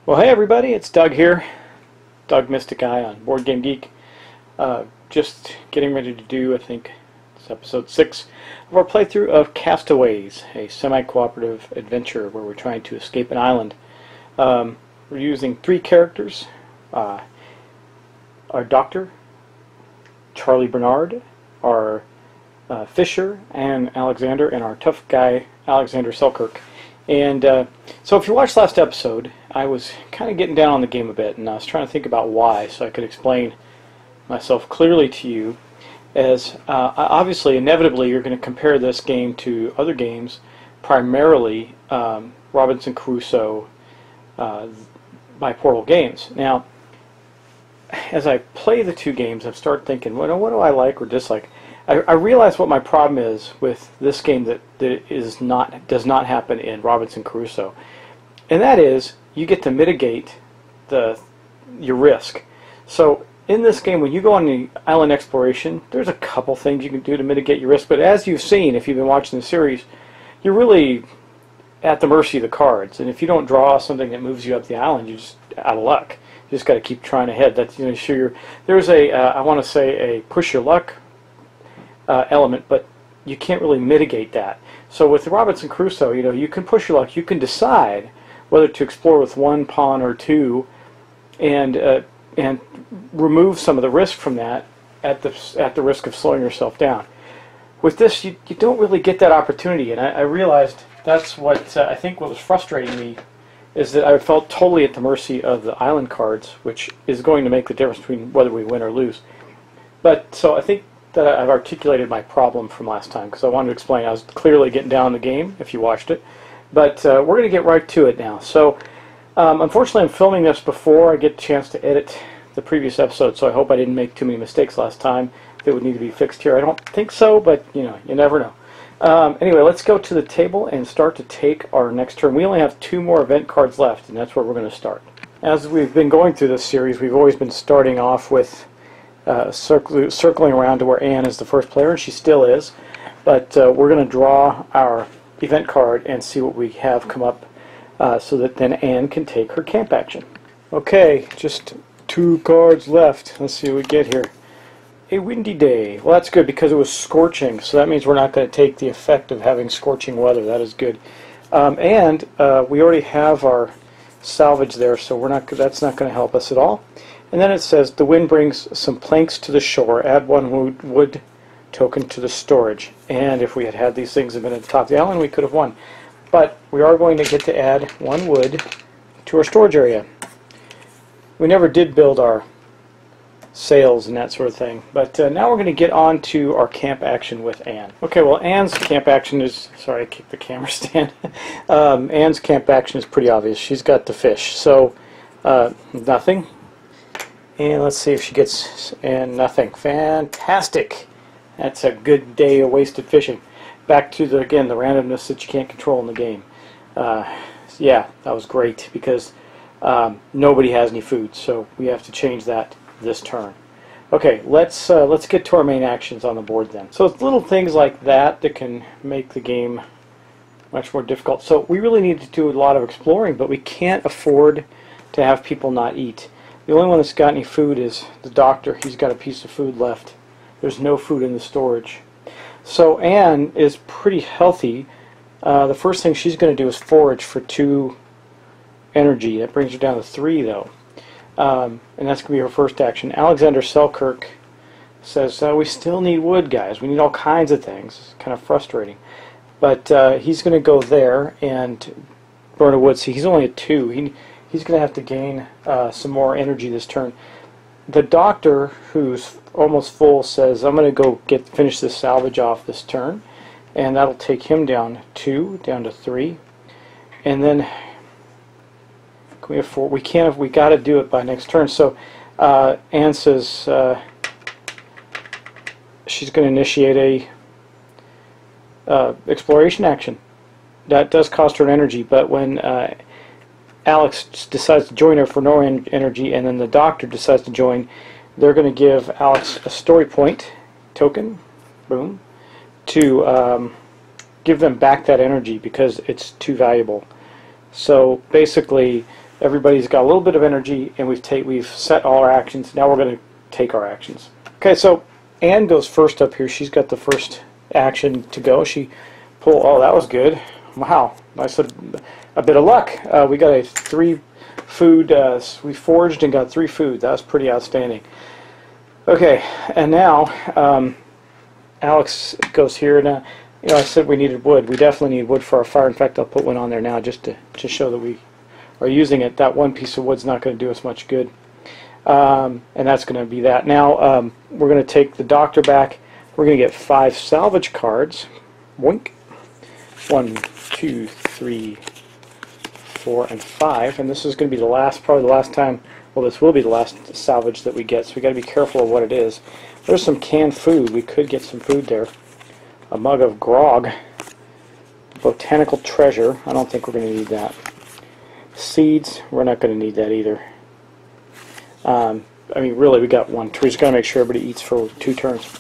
Well, hey everybody, it's Doug here, Doug Mystic Eye on Board Game Geek. Just getting ready to do, I think, it's episode 6 of our playthrough of Castaways, a semi-cooperative adventure where we're trying to escape an island. We're using 3 characters, our doctor, Charlie Bernard, our Fisher and Alexander, and our tough guy, Alexander Selkirk. And so if you watched last episode, I was kind of getting down on the game a bit, and I was trying to think about why, so I could explain myself clearly to you. As obviously, inevitably, you're going to compare this game to other games, primarily Robinson Crusoe by Portal Games. Now, as I play the 2 games, I start thinking, what do I like or dislike? I realize what my problem is with this game that does not happen in Robinson Crusoe, and that is you get to mitigate your risk. So in this game, when you go on the island exploration, there's a couple things you can do to mitigate your risk. But as you've seen, if you've been watching the series, you're really at the mercy of the cards. And if you don't draw something that moves you up the island, you're just out of luck. You just got to keep trying ahead. That's sure there's a I want to say a push your luck element, but you can't really mitigate that. So with Robinson Crusoe, you can push your luck. You can decide whether to explore with 1 pawn or 2, and remove some of the risk from that at the risk of slowing yourself down. With this, you don't really get that opportunity, and I realized that's what I think what was frustrating me is that I felt totally at the mercy of the island cards, which is going to make the difference between whether we win or lose. But so I think that I've articulated my problem from last time, because I wanted to explain. I was clearly getting down the game if you watched it, but we're going to get right to it now. So unfortunately, I'm filming this before I get a chance to edit the previous episode, so I hope I didn't make too many mistakes last time that would need to be fixed here. I don't think so, but you never know. Anyway, let's go to the table and start to take our next turn. We only have 2 more event cards left, and that's where we're going to start. As we've been going through this series, we've always been starting off with circling around to where Anne is the first player, and she still is. But we're going to draw our event card and see what we have come up so that then Anne can take her camp action. Okay, just 2 cards left. Let's see what we get here. A windy day. Well, that's good because it was scorching, so that means we're not going to take the effect of having scorching weather. That is good. And we already have our salvage there, so that's not going to help us at all. And then it says, the wind brings some planks to the shore. Add 1 wood token to the storage. And if we had had these things and been at the top of the island, we could have won. But we are going to get to add 1 wood to our storage area. We never did build our sails and that sort of thing. But now we're going to get on to our camp action with Anne. Okay, well, Anne's camp action is... Sorry, I kicked the camera stand. Anne's camp action is pretty obvious. She's got the fish. So, nothing. And let's see if she gets... And nothing. Fantastic! That's a good day of wasted fishing. Back to, again, the randomness that you can't control in the game. Yeah, that was great because nobody has any food, so we have to change that this turn. Okay, let's get to our main actions on the board then. So it's little things like that that can make the game much more difficult. So we really need to do a lot of exploring, but we can't afford to have people not eat. The only one that's got any food is the doctor. He's got a piece of food left. There's no food in the storage. So Anne is pretty healthy. The first thing she's going to do is forage for 2 energy. That brings her down to 3, though. And that's going to be her first action. Alexander Selkirk says, we still need wood, guys. We need all kinds of things. It's kind of frustrating. But he's going to go there and burn a wood. See, he's only at 2. He's going to have to gain some more energy this turn. The doctor, who's almost full, says, I'm going to go finish this salvage off this turn. And that'll take him down 2, down to 3. And then... we have 4. We can't. We got to do it by next turn. So Anne says she's going to initiate a exploration action. That does cost her an energy, but when Alex decides to join her for no energy, and then the doctor decides to join, they're going to give Alex a story point token, boom, to give them back that energy because it's too valuable. So basically, everybody's got a little bit of energy, and we've set all our actions. Now we're going to take our actions. Okay, so Anne goes first up here. She's got the first action to go. She pulled. Oh, that was good. Wow, nice. A bit of luck. We got a 3 food. We foraged and got 3 food. That was pretty outstanding. Okay, and now Alex goes here. Now, you know, I said we needed wood. We definitely need wood for our fire. In fact, I'll put one on there now just to show that we are using it. That one piece of wood's not going to do us much good. And that's going to be that. Now, we're going to take the doctor back. We're going to get 5 salvage cards. Boink. 1, 2, 3, 4, and 5. And this is going to be the last, probably the last time. Well, this will be the last salvage that we get, so we got to be careful of what it is. There's some canned food. We could get some food there. A mug of grog. Botanical treasure. I don't think we're going to need that. Seeds. We're not going to need that either. I mean, really, we got one. We just got to make sure everybody eats for 2 turns.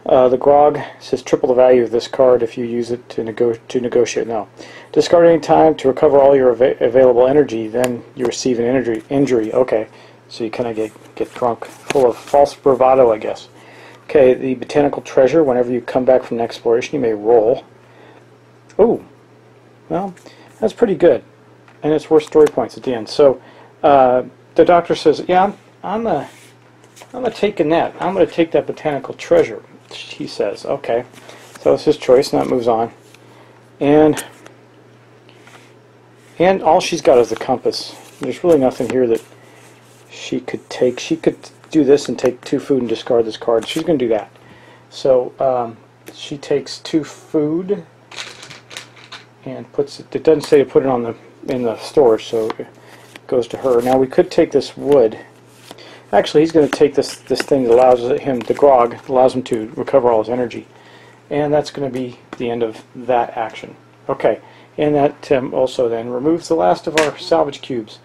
The grog says triple the value of this card if you use it to negotiate. No. Discard any time to recover all your available energy, then you receive an injury. Okay. So you kind of get drunk. Full of false bravado, I guess. Okay, the botanical treasure. Whenever you come back from an exploration, you may roll. Oh. Well, that's pretty good. And it's worth story points at the end. So, the doctor says, yeah, I'm taking that. I'm going to take that botanical treasure. He says, okay. So it's his choice, and that moves on. And all she's got is the compass. There's really nothing here that she could take. She could do this and take 2 food and discard this card. She's going to do that. So she takes 2 food and puts it. It doesn't say to put it in the storage, so it goes to her. Now we could take this wood. Actually, he's going to take this thing that allows him, the grog, allows him to recover all his energy. And that's going to be the end of that action. Okay, and that also then removes the last of our salvage cubes.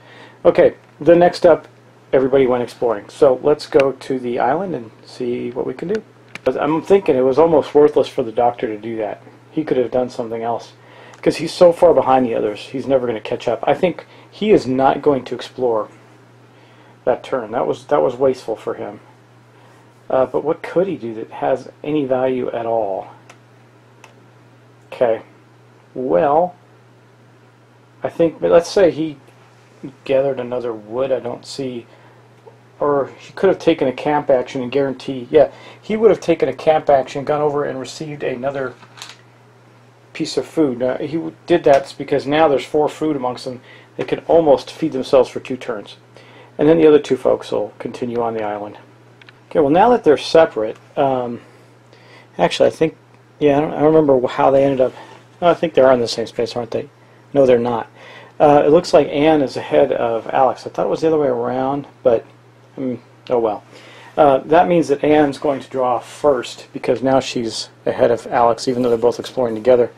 Okay, the next up, everybody went exploring. So let's go to the island and see what we can do. I'm thinking it was almost worthless for the doctor to do that. He could have done something else. Because he's so far behind the others, he's never going to catch up. I think he is not going to explore that turn. That was wasteful for him. But what could he do that has any value at all? Okay. Well, I think, let's say he gathered another wood. I don't see, or he could have taken a camp action and guarantee, yeah, he would have taken a camp action, gone over and received another piece of food. Now, he did that because now there's 4 food amongst them. They could almost feed themselves for 2 turns. And then the other 2 folks will continue on the island. Okay, well now that they're separate, actually I think, yeah, I don't remember how they ended up. Oh, I think they are in the same space, aren't they? No, they're not. It looks like Anne is ahead of Alex. I thought it was the other way around, but oh well. That means that Anne's going to draw first because now she's ahead of Alex, even though they're both exploring together.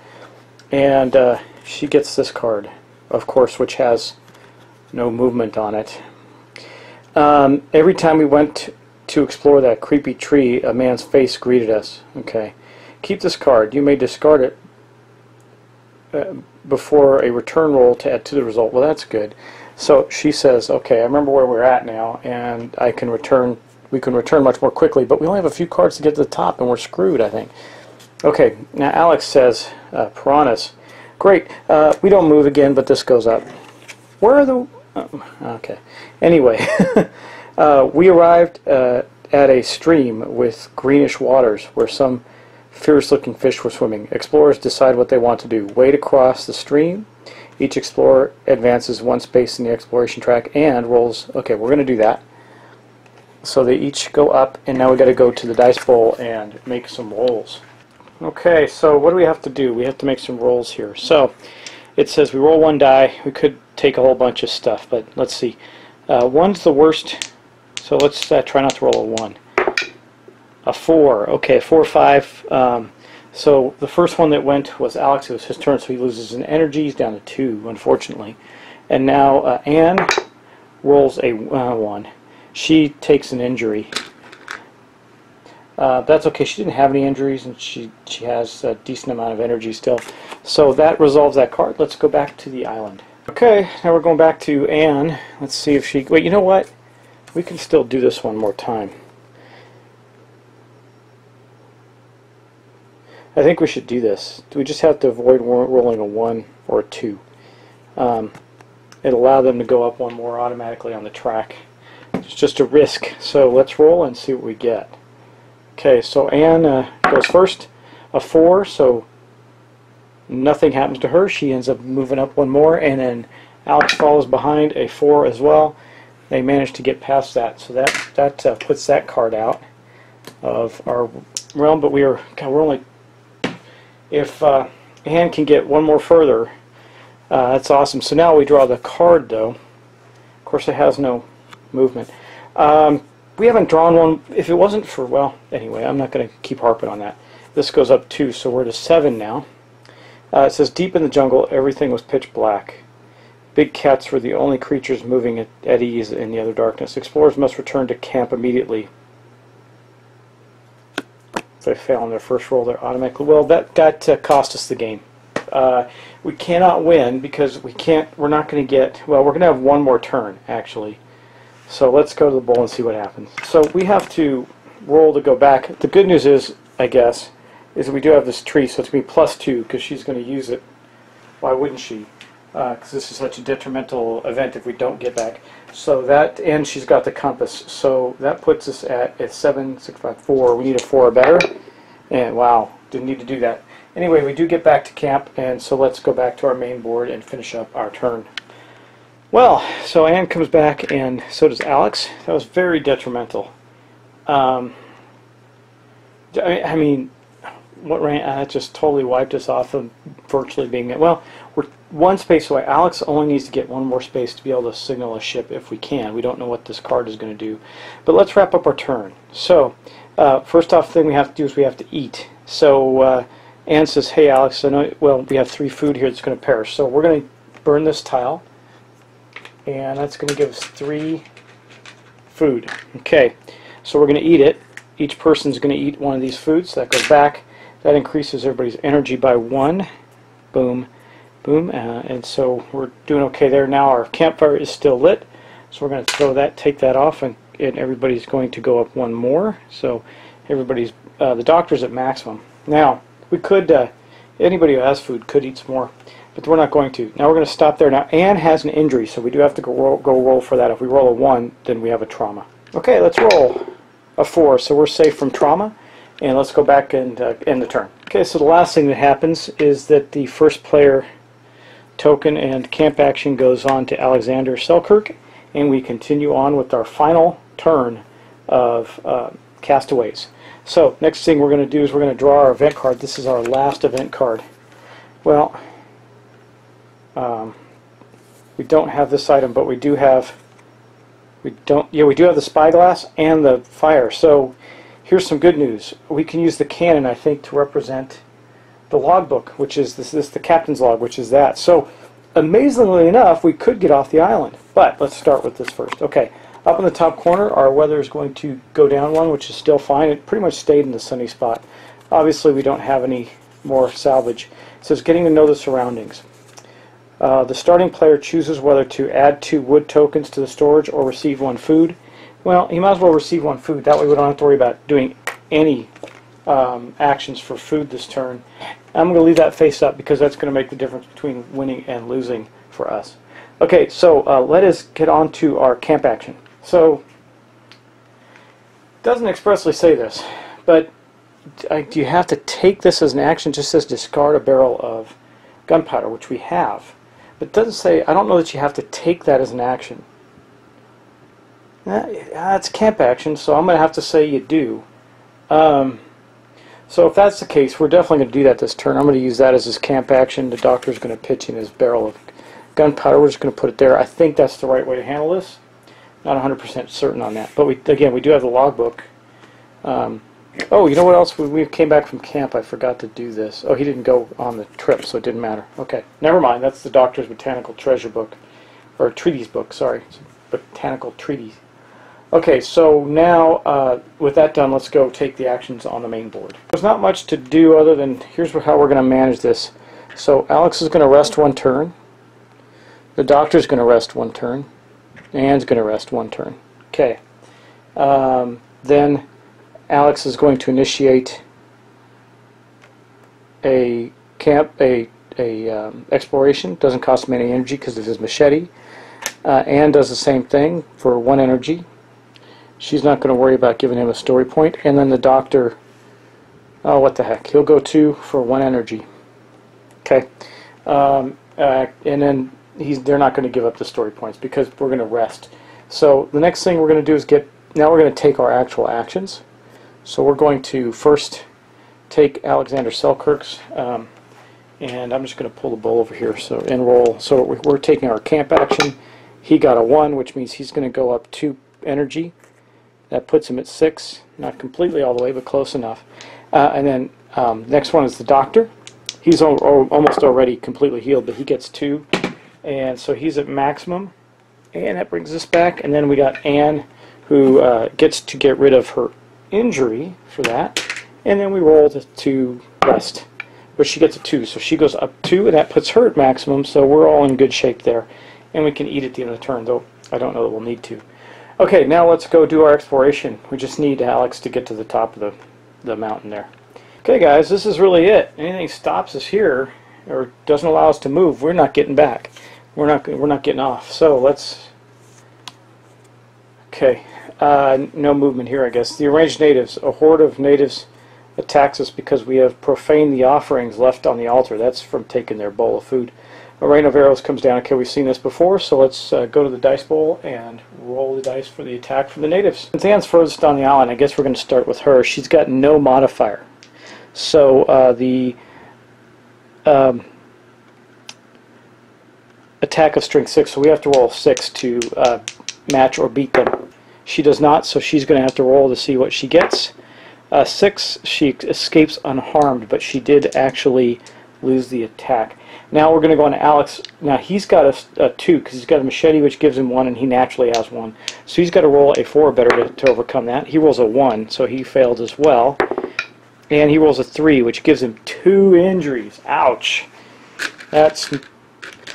And she gets this card, of course, which has no movement on it. Every time we went to explore that creepy tree, a man's face greeted us. Okay. Keep this card. You may discard it before a return roll to add to the result. Well, that's good. So she says, okay, I remember where we're at now, and I can return. We can return much more quickly, but we only have a few cards to get to the top, and we're screwed, I think. Okay, now Alex says, piranhas. Great. We don't move again, but this goes up. Where are the... Oh, okay. Anyway, we arrived at a stream with greenish waters where some fierce-looking fish were swimming. Explorers decide what they want to do. Wade across the stream. Each explorer advances 1 space in the exploration track and rolls... Okay, we're going to do that. So they each go up, and now we got to go to the dice bowl and make some rolls. Okay, so what do we have to do? We have to make some rolls here. So it says we roll 1 die. We could take a whole bunch of stuff, but let's see. 1's the worst, so let's try not to roll a 1. A 4. Okay, 4, 5. So the first one that went was Alex. It was his turn, so he loses an energy. He's down to 2, unfortunately. And now Anne rolls a 1. She takes an injury. That's okay. She didn't have any injuries, and she has a decent amount of energy still. So that resolves that card. Let's go back to the island. Okay, now we're going back to Anne. Let's see if she... Wait, you know what? We can still do this one more time. I think we should do this. We just have to avoid rolling a 1 or a 2. It'll allow them to go up one more automatically on the track. It's just a risk. So let's roll and see what we get. Okay, so Anne goes first. A 4, so nothing happens to her. She ends up moving up one more, and then Alex follows behind, a 4 as well. They managed to get past that, so that puts that card out of our realm. But we're only, if Anne can get one more further, that's awesome. So now we draw the card, though. Of course, it has no movement. We haven't drawn one. If it wasn't for, well, anyway, I'm not going to keep harping on that. This goes up 2, so we're to 7 now. It says, deep in the jungle, everything was pitch black. Big cats were the only creatures moving at ease in the utter darkness. Explorers must return to camp immediately. If they fail on their first roll, they're automatically... Well, that cost us the game. We cannot win because we're not going to get... Well, we're going to have one more turn, actually. So let's go to the bowl and see what happens. So we have to roll to go back. The good news is, I guess, is that we do have this tree, so it's going to be +2 because she's going to use it. Why wouldn't she? Because this is such a detrimental event if we don't get back. So that, and she's got the compass. So that puts us at 7, 6, 5, 4. We need a 4 or better. And wow, didn't need to do that. Anyway, we do get back to camp, and so let's go back to our main board and finish up our turn. Well, so Anne comes back, and so does Alex. That was very detrimental. I mean, what ran? That just totally wiped us off of virtually being... Well, we're one space away. Alex only needs to get one more space to be able to signal a ship if we can. We don't know what this card is going to do. But let's wrap up our turn. So, first off thing we have to do is we have to eat. So, Anne says, hey Alex, I know, well, we have 3 food here that's going to perish. So we're going to burn this tile. And that's going to give us 3 food. Okay, so we're going to eat it. Each person's going to eat one of these foods. So that goes back. That increases everybody's energy by 1. Boom, boom. And so we're doing okay there. Now our campfire is still lit. So we're going to throw that, take that off, and everybody's going to go up 1 more. So everybody's, the doctor's at maximum. Now, we could, anybody who has food could eat some more. But we're not going to. Now we're going to stop there. Now Anne has an injury, so we do have to go roll for that. If we roll a 1, then we have a trauma. Okay, let's roll a 4, so we're safe from trauma. And let's go back and end the turn. Okay, so the last thing that happens is that the first player token and camp action goes on to Alexander Selkirk, and we continue on with our final turn of Castaways. So next thing we're going to do is we're going to draw our event card. This is our last event card. Well, we don't have this item, but we do have we do have the spyglass and the fire. So here's some good news. We can use the cannon, I think, to represent the logbook, which is this the captain's log, which is that. So amazingly enough, we could get off the island. But let's start with this first. Okay, up in the top corner, our weather is going to go down 1, which is still fine. It pretty much stayed in the sunny spot. Obviously, we don't have any more salvage. It says getting to know the surroundings. The starting player chooses whether to add 2 wood tokens to the storage or receive 1 food. Well, he might as well receive 1 food. That way we don't have to worry about doing any actions for food this turn. I'm going to leave that face up because that's going to make the difference between winning and losing for us. Okay, so let us get on to our camp action. So, it doesn't expressly say this, but do you have to take this as an action? It just says discard a barrel of gunpowder, which we have. But it doesn't say, I don't know that you have to take that as an action. It's camp action, so I'm going to have to say you do. So if that's the case, we're definitely going to do that this turn. I'm going to use that as his camp action. The doctor's going to pitch in his barrel of gunpowder. We're just going to put it there. I think that's the right way to handle this. Not 100% certain on that. But again, we do have the logbook. Oh, you know what else? We came back from camp. I forgot to do this. Oh, he didn't go on the trip, so it didn't matter. Okay, never mind. That's the doctor's botanical treasure book. Or treatise book, sorry. It's a botanical treatise. Okay, so now with that done, let's go take the actions on the main board. There's not much to do other than here's how we're going to manage this. So Alex is going to rest 1 turn. The doctor's going to rest one turn. Anne's going to rest one turn. Okay. Then Alex is going to initiate a exploration. Doesn't cost him any energy because of his machete. Anne does the same thing for 1 energy. She's not going to worry about giving him a story point. And then the doctor, oh, what the heck, he'll go 2 for 1 energy. Okay. And then they're not going to give up the story points because we're going to rest. So the next thing we're going to do is now we're going to take our actual actions. So we're going to first take Alexander Selkirk's, and I'm just going to pull the bowl over here and roll. So we're taking our camp action. He got a 1, which means he's going to go up 2 energy. That puts him at 6, not completely all the way, but close enough. And then next one is the doctor. He's almost already completely healed, but he gets 2, and so he's at maximum. And that brings us back. And then we got Anne, who gets to get rid of her injury for that. And then we roll to rest, but she gets a 2, so she goes up 2, and that puts her at maximum. So we're all in good shape there, and we can eat at the end of the turn. Though I don't know that we'll need to. Okay, now let's go do our exploration. We just need Alex to get to the top of the mountain there. Okay, guys, this is really it. Anything stops us here or doesn't allow us to move, we're not getting back. We're not getting off. So let's. Okay, no movement here, I guess. The arranged natives. A horde of natives attacks us because we have profaned the offerings left on the altar. That's from taking their bowl of food. A rain of arrows comes down. Okay, we've seen this before, so let's go to the dice bowl and roll the dice for the attack from the natives. Since Anne's furthest on the island, I guess we're going to start with her. She's got no modifier. So the attack of strength 6, so we have to roll 6 to match or beat them. She does not, so she's going to have to roll to see what she gets. 6, she escapes unharmed, but she did actually lose the attack. Now we're going to go on to Alex. Now he's got a 2 because he's got a machete, which gives him 1, and he naturally has 1. So he's got to roll a 4 better to overcome that. He rolls a 1, so he failed as well. And he rolls a 3, which gives him 2 injuries. Ouch. That's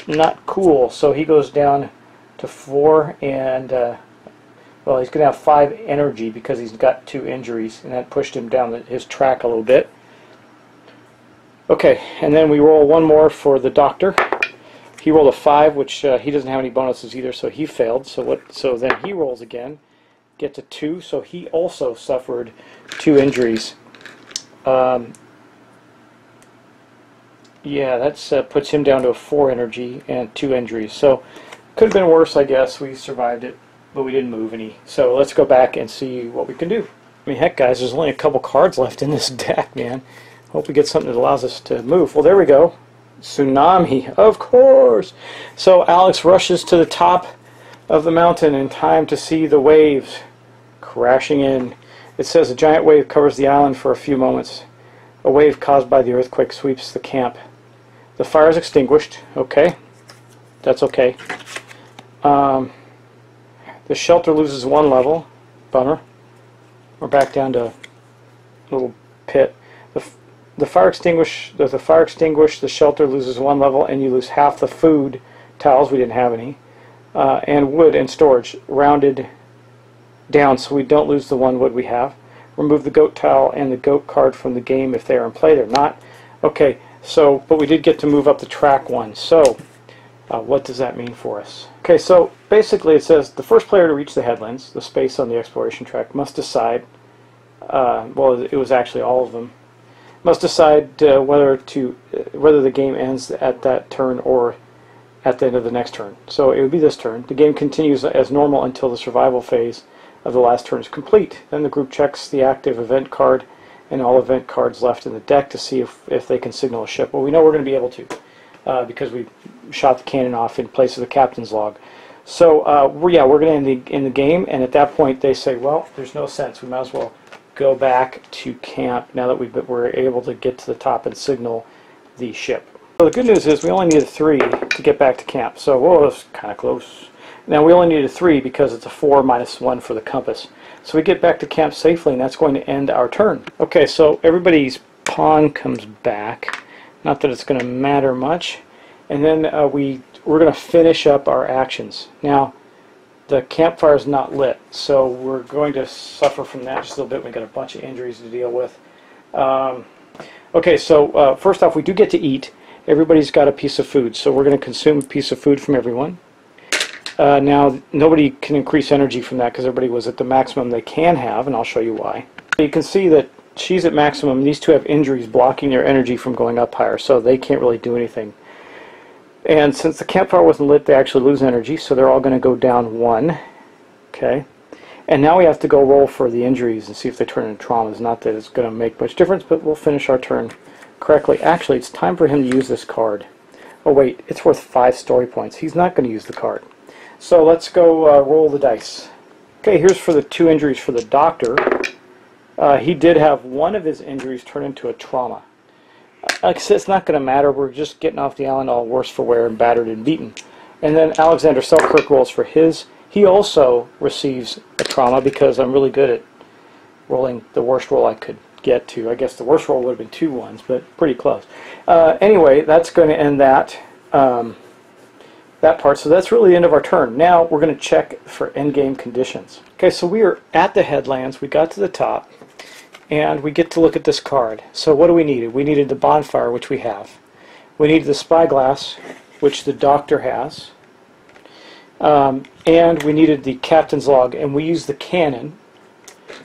not cool. So he goes down to 4, and well, he's going to have 5 energy because he's got 2 injuries, and that pushed him down his track a little bit. Okay, and then we roll 1 more for the doctor. He rolled a 5, which he doesn't have any bonuses either, so he failed. So then he rolls again, gets a 2, so he also suffered 2 injuries. Yeah, that puts him down to a 4 energy and 2 injuries. So could have been worse, I guess. We survived it, but we didn't move any. So let's go back and see what we can do. I mean, heck, guys, there's only a couple cards left in this deck, man. Hope we get something that allows us to move. Well, there we go. Tsunami, of course. So Alex rushes to the top of the mountain in time to see the waves crashing in. It says a giant wave covers the island for a few moments. A wave caused by the earthquake sweeps the camp. The fire is extinguished. Okay. That's okay. The shelter loses 1 level. Bummer. We're back down to a little pit. The fire extinguished, the shelter loses 1 level, and you lose half the food. Towels, we didn't have any. And wood and storage rounded down, so we don't lose the 1 wood we have. Remove the goat towel and the goat card from the game if they are in play. They're not. Okay, so, but we did get to move up the track 1. So, what does that mean for us? Okay, so basically it says the first player to reach the headlands, the space on the exploration track, must decide, well, it was actually all of them, must decide whether the game ends at that turn or at the end of the next turn. So it would be this turn. The game continues as normal until the survival phase of the last turn is complete. Then the group checks the active event card and all event cards left in the deck to see if they can signal a ship. Well, we know we're going to be able to because we shot the cannon off in place of the captain's log. So yeah, we're going to end the game, and at that point they say, well, there's no sense. We might as well go back to camp now that we're able to get to the top and signal the ship. So the good news is we only need a 3 to get back to camp. So, whoa, that's kind of close. Now we only need a 3 because it's a 4 minus 1 for the compass. So we get back to camp safely, and that's going to end our turn. Okay, so everybody's pawn comes back. Not that it's going to matter much. and then we're going to finish up our actions. Now, the campfire is not lit, so we're going to suffer from that just a little bit. We've got a bunch of injuries to deal with. Okay, so first off, we do get to eat. Everybody's got a piece of food, so we're going to consume a piece of food from everyone. Now, nobody can increase energy from that because everybody was at the maximum they can have, and I'll show you why. You can see that she's at maximum. These two have injuries blocking their energy from going up higher, so they can't really do anything. And since the campfire wasn't lit, they actually lose energy, so they're all going to go down 1. Okay. And now we have to go roll for the injuries and see if they turn into traumas. Not that it's going to make much difference, but we'll finish our turn correctly. Actually, it's time for him to use this card. Oh wait, it's worth 5 story points. He's not going to use the card. So let's go roll the dice. Okay, here's for the 2 injuries for the doctor. He did have one of his injuries turn into a trauma. Like I said, it's not going to matter. We're just getting off the island all worse for wear and battered and beaten. And then Alexander Selkirk rolls for his. He also receives a trauma because I'm really good at rolling the worst roll I could get to. I guess the worst roll would have been 2 ones, but pretty close. Anyway, that's going to end that part. So that's really the end of our turn. Now we're going to check for endgame conditions. Okay, so we are at the headlands. We got to the top. And we get to look at this card. So what do we need? We needed the bonfire, which we have. We needed the spyglass, which the doctor has. And we needed the captain's log, and we use the cannon.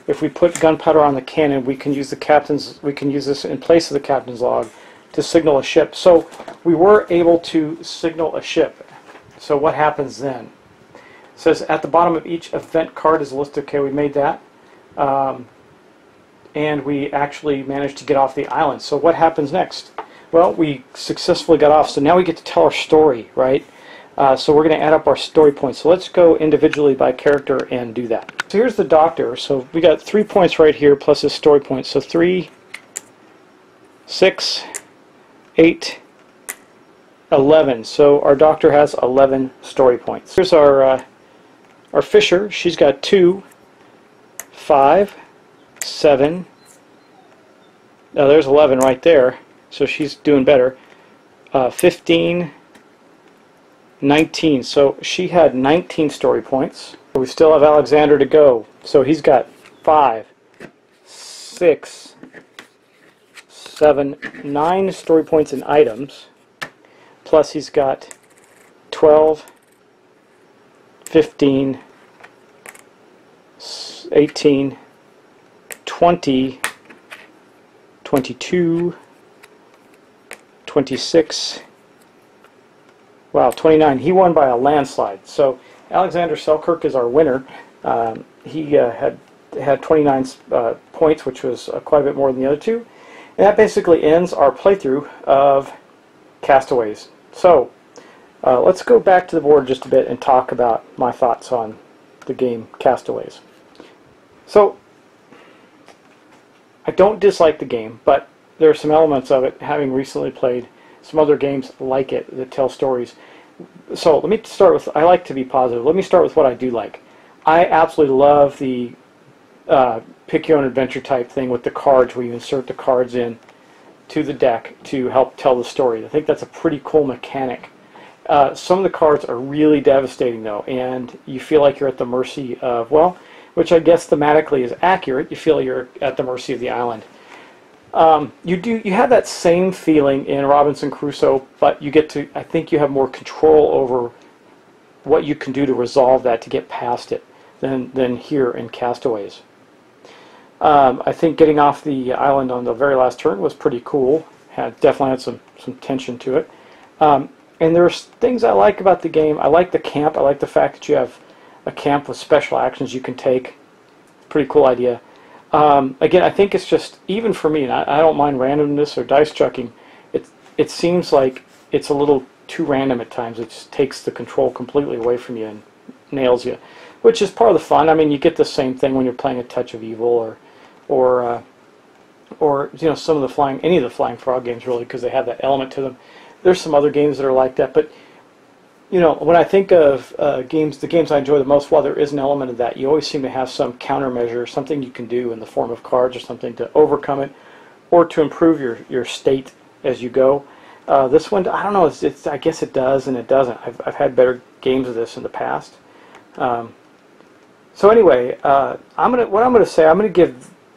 If we put gunpowder on the cannon, we can use this in place of the captain's log to signal a ship. So we were able to signal a ship. So what happens then? It says at the bottom of each event card is listed. Okay, we made that. And we actually managed to get off the island. So what happens next? Well, we successfully got off, so now we get to tell our story, right? So we're going to add up our story points. So let's go individually by character and do that. So here's the doctor. So we got 3 points right here plus his story points. So 3, 6, 8, 11. So our doctor has 11 story points. Here's our fisher. She's got 2, 5, 7. Now there's 11 right there, so she's doing better. 15, 19. So she had 19 story points. We still have Alexander to go. So he's got 5, 6, 7, 9 story points in items. Plus he's got 12, 15, 18, 20, 22, 26, wow, 29. He won by a landslide. So Alexander Selkirk is our winner. He had 29 points, which was quite a bit more than the other two. And that basically ends our playthrough of Castaways. So let's go back to the board just a bit and talk about my thoughts on the game Castaways. So I don't dislike the game, but there are some elements of it, having recently played some other games like it that tell stories. So let me start with, I like to be positive. Let me start with what I do like. I absolutely love the pick your own adventure type thing with the cards, where you insert the cards in to the deck to help tell the story. I think that's a pretty cool mechanic. Some of the cards are really devastating though, and you feel like you're at the mercy of, well, which I guess thematically is accurate. You feel you're at the mercy of the island. You have that same feeling in Robinson Crusoe, but you get to, I think you have more control over what you can do to resolve that, to get past it, than here in Castaways. I think getting off the island on the very last turn was pretty cool. Definitely had some tension to it. And there's things I like about the game. I like the camp. I like the fact that you have a camp with special actions you can take. Pretty cool idea. Again, I think it's just, even for me, and I don't mind randomness or dice chucking, it seems like it's a little too random at times. It just takes the control completely away from you and nails you, which is part of the fun. I mean, you get the same thing when you're playing a Touch of Evil or you know, some of the any of the Flying Frog games, really, because they have that element to them. There's some other games that are like that, but you know, when I think of the games I enjoy the most, while there is an element of that, you always seem to have some countermeasure, something you can do in the form of cards or something to overcome it, or to improve your state as you go. This one, I don't know. I guess it does and it doesn't. I've had better games of this in the past. So anyway, I'm gonna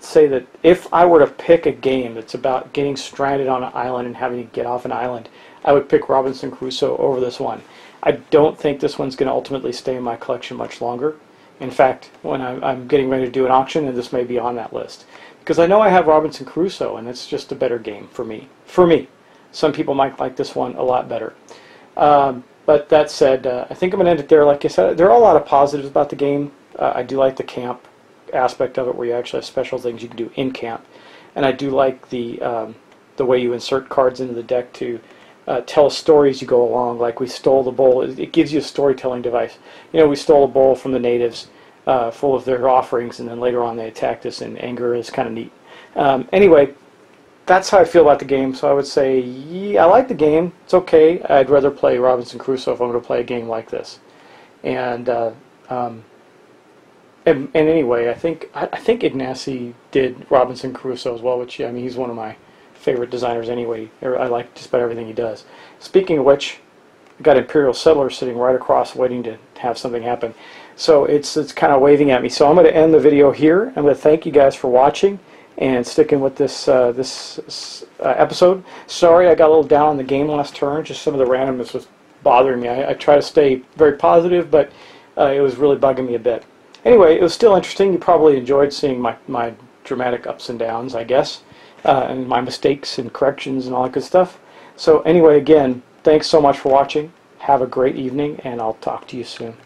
say that if I were to pick a game that's about getting stranded on an island and having to get off an island, I would pick Robinson Crusoe over this one. I don't think this one's going to ultimately stay in my collection much longer. In fact, when I'm getting ready to do an auction, and this may be on that list, because I know I have Robinson Crusoe, and it's just a better game for me. Some people might like this one a lot better. But that said, I think I'm going to end it there. Like I said, there are a lot of positives about the game. I do like the camp aspect of it, where you actually have special things you can do in camp, and I do like the way you insert cards into the deck to tell stories you go along. Like we stole the bowl. It gives you a storytelling device. You know, we stole a bowl from the natives full of their offerings, and then later on they attacked us in anger. Is kind of neat. Anyway, that's how I feel about the game. So I would say, yeah, I like the game. It's okay. I'd rather play Robinson Crusoe if I'm going to play a game like this. And anyway, I think Ignacy did Robinson Crusoe as well, which, I mean, he's one of my favorite designers anyway. I like just about everything he does. Speaking of which, I got Imperial Settler sitting right across waiting to have something happen. So it's kind of waving at me. So I'm going to end the video here. I'm going to thank you guys for watching and sticking with this episode. Sorry I got a little down on the game last turn. Just some of the randomness was bothering me. I try to stay very positive, but it was really bugging me a bit. Anyway, it was still interesting. You probably enjoyed seeing my dramatic ups and downs, I guess, and my mistakes and corrections and all that good stuff. So anyway, again, thanks so much for watching. Have a great evening, and I'll talk to you soon.